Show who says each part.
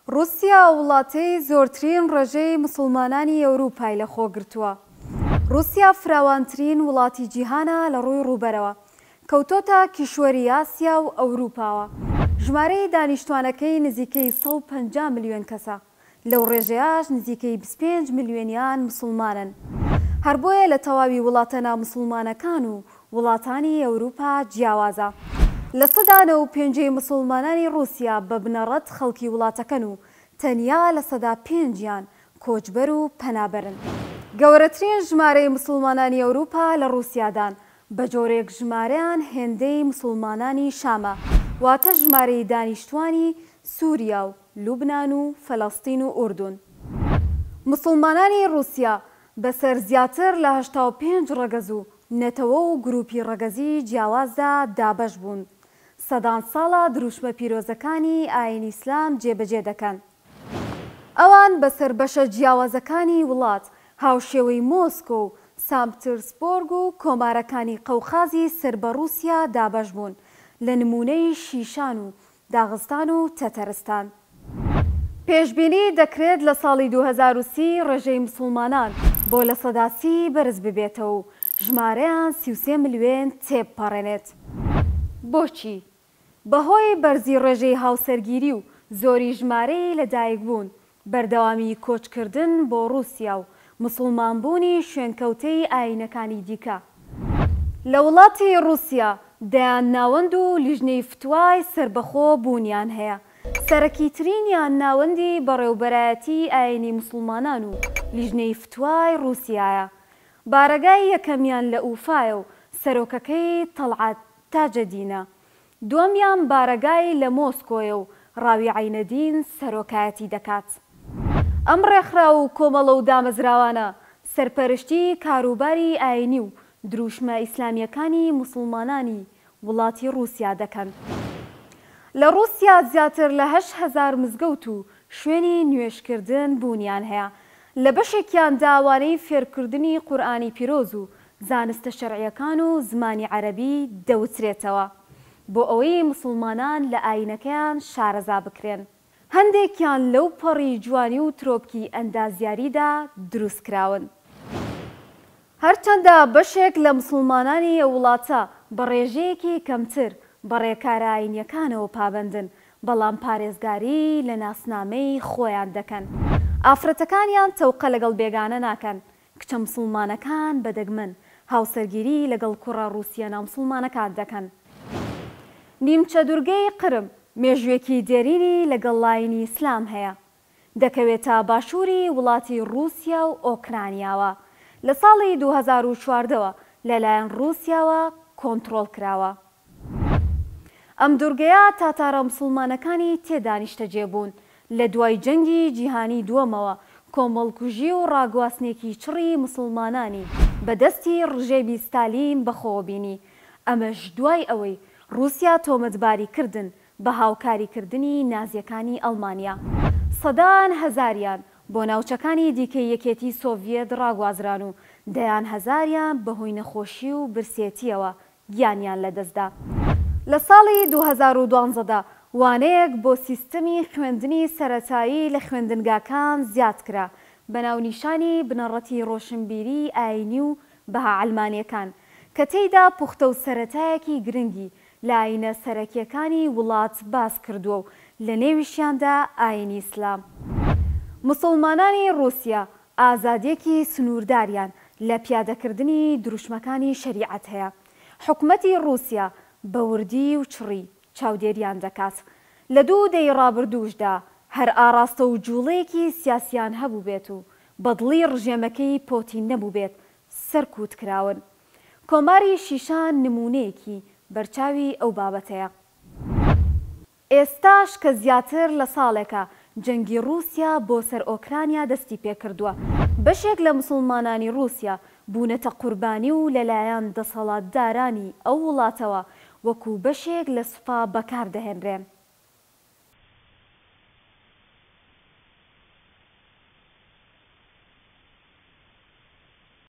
Speaker 1: رووسیا وڵاتەی زۆرترین ڕێژەی مسلمانانی ئەوروپای لەخۆگرتووە. رووسیا فراوانترین وڵاتی جیهانە لە ڕووی ڕووبەرەوە، کەوتۆتە کیشوەری ئاسیا و ئەوروپاوە. ژمارەی دانیشتوانەکەی نزیکەی 150 ملیۆن کەسە، لەو ڕێژەیەش نزیکەی 25 ملیۆنیان مسلمانن. هەر بۆیە لە تەواوی وڵاتە نامسلمانەکان و وڵاتانی ئەوروپا جیاوازە. لە 95% مسلمانانی رووسیا بە بنەڕەت خەڵکی وڵاتەکەن و تەنیا لە 5% کۆچبەر و پەنابەرن. گەورەترین ژمارەی مسلمانانی ئەوروپا لە رووسیادان، بە جۆرێک ژمارەیان هێندەی مسلمانانی شامە، واتە ژمارەی دانیشتوانی سووریا و لوبنان و فەلەستین و ئوردون. مسلمانانی رووسیا بەسەر زیاتر لە 85 ڕەگەز و نەتەوە و گروپی ڕەگەزی جیاوازدا دابەش بوون. سەدان ساڵە دروشمە پیرۆزەکانی ئاینی ئیسلام جێبەجێ دەکەن. ئەوان بەسەر بەشە جیاوازەکانی وڵات، هاوشێوەی مۆسکۆ و سانت-پێترسبۆرگ و کۆمارەکانی قەوقازی سەر بە رووسیا دابەش بوون، لە نمونەی شیشان و داغستان و تەتەرستان. پێشبینی دەکرێت لە ساڵی 2030 ڕێژەی مسلمانان بۆ لە 30% بەرز ببێتەوە و ژمارەیان 33 ملیۆن تێبپەڕێنێت. بۆچی؟ بەهۆی بەرزی ڕێژەی هاوسەرگیری و زۆری ژمارەی لەدایکبوون، بەردەوامی کۆچکردن بۆ رووسیا و مسلمانبوونی شوێنکەوتەی ئاینەکانی دیکە. لە وڵاتی رووسیا دەیان ناوەند و لیژنەی فتوای سربەخۆ بوونیان هەیە. سەرەکیترینیان ناوەندی بەڕێوەبەرایەتی ئاینی مسلمانان و لیژنەی فتوای رووسیایە. بارەگای یەکەمیان لە ئوفایە و سەرۆکەکەی تەڵعات تاجەدینە. دووەمیان بارەگای لە مۆسکۆیە و ڕاوی عینەدین سەرۆکایەتی دەکات. ئەم ڕێکخرا و کۆمەڵە و دامەزراوانە سەرپەرشتی کاروباری ئاینی و دروشمە ئیسلامیەکانی مسلمانانی وڵاتی رووسیا دەکەن. لە رووسیا زیاتر لە 8,000 مزگەوت و شوێنی نوێژکردن بوونیان هەیە. لە بەشێکیان داوانەی فێرکردنی قورئانی پیرۆز و زانستە شەرعیەکان و زمانی عەرەبی دەوترێتەوە بۆ ئەوەی مسلمانان لە ئاینەکەیان شارەزا بکرێن. هەندێکیان لەو پەڕی جوانی و ترۆپکی ئەندازیاریدا دروستکراون. هەرچەندە بەشێک لە مسلمانانی ئەو وڵاتە بە ڕێژەیەکی کەمتر بە ڕێکارە ئاینیەکانەوە پابەندن، بەڵام پارێزگاری لە ناسنامەی خۆیان دەکەن. ئافرەتەکانیان تەوقە لەگەڵ بێگانە ناکەن. کچە مسلمانەکان بەدەگمەن هاوسەرگیری لەگەڵ کوڕە رووسیا نامسلمانەکان دەکەن. نیمچە دوورگەی قرم مێژوێکی دێرینی لەگەڵ لاینی ئیسلام هەیە، دەکەوێتە باشووری وڵاتی رووسیا و ئۆکرانیاوە. لە ساڵی 2014ەوە لەلایەن رووسیاوە کۆنتڕۆڵ کراوە. ئەم دوورگەیە تاتارە مسلمانەکانی تێدا نیشتەجێ بوون. لە دوای جەنگی جیهانی دووەمەوە کۆمەڵکوژی و ڕاگواستنێکی چڕی مسلمانانی بەدەستی ڕژێمی ستالین بەخۆبینی. ئەمەش دوای ئەوەی رووسیا تۆمەتباری کردن بە هاوکاریکردنی نازیەکانی ئەڵمانیا. سەدان هەزاریان بۆ ناوچەکانی دیکەی یەکێتی سۆڤیەت ڕاگوازران و دەیان هەزاریان بەهۆی نەخۆشی و برسێتیەوە گیانیان لەدەستدا. لە ساڵی 2012دا وانەیەک بۆ سیستەمی خوێندنی سەرەتایی لە خوێندنگاکان زیاد کرا بە ناونیشانی بنەڕەتی ڕۆشنبیری ئاینی و بەها ئەڵمانیەکان، کە تێیدا پوختە و سەرەتایەکی گرنگی لە ئاینە سەرەکیەکانی وڵات باس کردووە و لە نێویشیاندا ئاینی ئیسلام. مسلمانانی رووسیا ئازادیەکی سنوورداریان لە پیادەکردنی دروشمەکانی شەریعەت هەیە. حکومەتی رووسیا بە وردی و چڕی چاودێریان دەکات. لە 2 دەی ڕابردووشدا هەر ئاراستە و جوڵەیەکی سیاسیان هەبوو بێت و بەدڵی ڕژێمەکەی پۆتین نەبوو بێت سەرکوت کراون. کۆماری شیشان نمونەیەکی بەرچاوی ئەو بابەتەیە. ئێستاش کە زیاتر لە ساڵێکە جەنگی رووسیا بۆ سەر ئۆکرانیا دەستی پێکردووە، بەشێک لە مسلمانانی رووسیا بوونەتە قوربانی و لەلایەن دەسەڵاتدارانی ئەو وڵاتەوە وەکو بەشێک لە سوپا بەکاردەهێنرێن.